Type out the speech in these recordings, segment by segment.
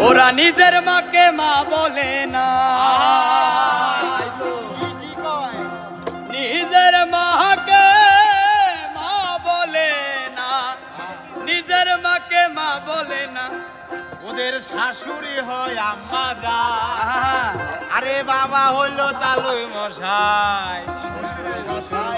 ওরা নিজের মাকে মা বলে না, নিজের মাকে মা বলে না, নিজের মাকে মা বলে না। ওদের শাশুড়ি হয় আম্মা যা, আরে বাবা হইলো তালুই মশাই, শ্বশুর মশাই।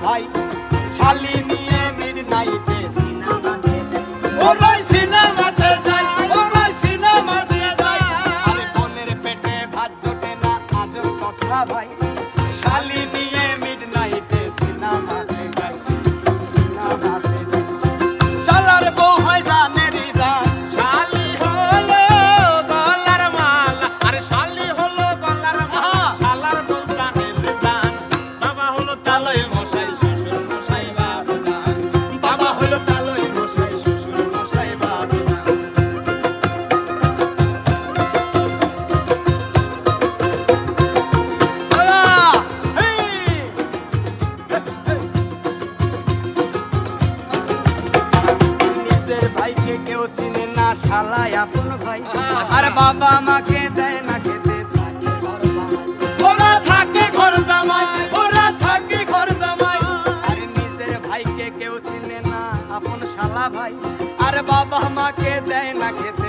ভাই শালি নিয়ে মিডনাইটে সিনেমাতে ও ভাই সিনেমাতে যাই, ও ভাই সিনেমাতে যাই। আরে বোনের পেটে ভাত জোটে না আজব কথা ভাই, শালি নিয়ে মিডনাইটে সিনেমাতে যাই, সিনেমাতে যাই। শালার বউ হয় জানেরই জান, শালি হলো গলার মালা, আরে শালি হলো গলার মালা, শালার বউ জানের জান। বাবা হলো তালই মশাই, শ্বশুর মশাই বাবা জান। বাবা হলো তালই মশাই, শ্বশুর মশাই বাবা জান। নিজের ভাইকে কেউ চিনে না, শালাই আপন ভাই। আর বাবা মাকে দেয় না খেতে, থাকে ঘর জামাই। ওরা থাকে ঘর জামাই, ওরা থাকে ঘর জামাই। আর নিজের ভাইকে কেউ চিনে না, আপন শালা ভাই। আর বাবা মাকে দেয় না খেতে,